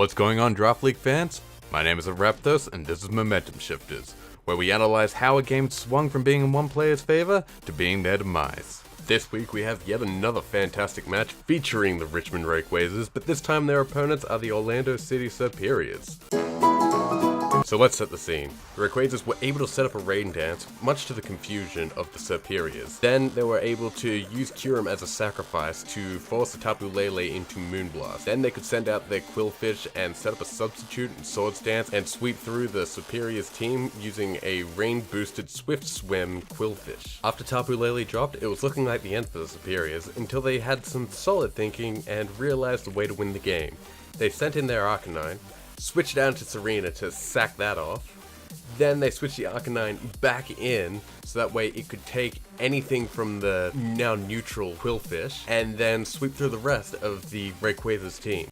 What's going on, Draft League fans? My name is Raptos, and this is Momentum Shifters, where we analyze how a game swung from being in one player's favor to being their demise. This week we have yet another fantastic match featuring the Richmond Rayquazers, but this time their opponents are the Orlando City Superiors. So let's set the scene. The Rayquazers were able to set up a rain dance, much to the confusion of the Superiors. Then they were able to use Kyurem as a sacrifice to force the Tapu Lele into Moonblast. Then they could send out their Qwilfish and set up a substitute in Swords Dance and sweep through the Superiors team using a rain-boosted Swift Swim Qwilfish. After Tapu Lele dropped, it was looking like the end for the Superiors until they had some solid thinking and realized the way to win the game. They sent in their Arcanine, switched down to Serena to sack that off. Then they switched the Arcanine back in, so that way it could take anything from the now neutral Qwilfish, and then sweep through the rest of the Rayquazers team.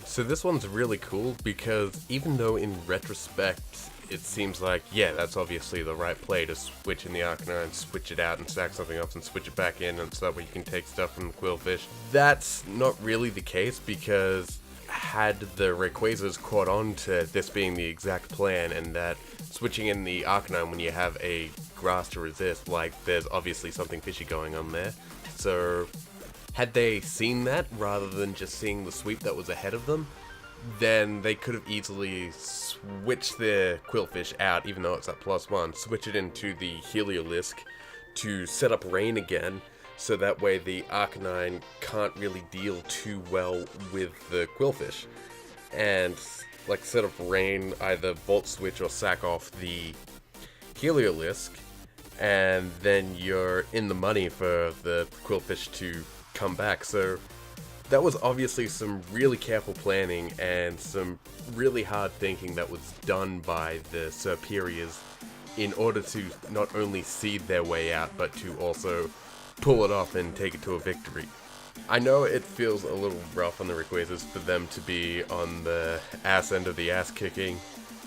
So this one's really cool because even though in retrospect it seems like, yeah, that's obviously the right play to switch in the Arcanine, switch it out and sack something else and switch it back in, and so that way you can take stuff from the Qwilfish. That's not really the case, because had the Rayquazers caught on to this being the exact plan, and that switching in the Arcanine when you have a grass to resist, like, there's obviously something fishy going on there. So had they seen that rather than just seeing the sweep that was ahead of them, then they could have easily switched their Qwilfish out, even though it's at +1, switch it into the Heliolisk to set up rain again, so that way the Arcanine can't really deal too well with the Qwilfish. And like set up rain, either Volt Switch or sack off the Heliolisk, and then you're in the money for the Qwilfish to come back. So that was obviously some really careful planning and some really hard thinking that was done by the Superiors in order to not only seed their way out, but to also pull it off and take it to a victory. I know it feels a little rough on the Rayquazers for them to be on the ass end of the ass kicking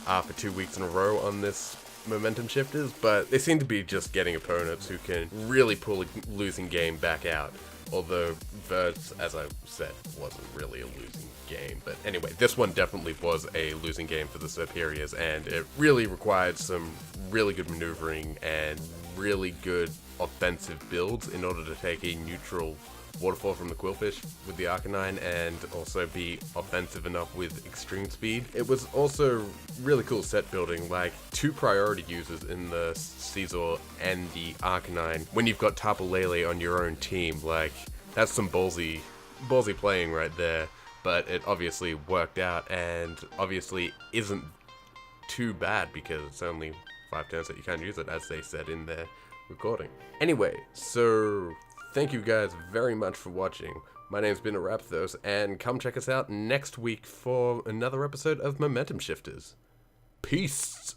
for 2 weeks in a row on this Momentum Shifters, but they seem to be just getting opponents who can really pull a losing game back out. Although Verts, as I said, wasn't really a losing game. But anyway, this one definitely was a losing game for the Superiors, and it really required some really good maneuvering and really good offensive builds in order to take a neutral waterfall from the Qwilfish with the Arcanine and also be offensive enough with extreme speed. It was also really cool set building, like 2 priority users in the Caesar and the Arcanine when you've got Tapu Lele on your own team. Like, that's some ballsy playing right there, but it obviously worked out and obviously isn't too bad because it's only 5 turns that you can't use it, as they said in their recording. Anyway, so thank you guys very much for watching. My name's been Raptos, and come check us out next week for another episode of Momentum Shifters. Peace!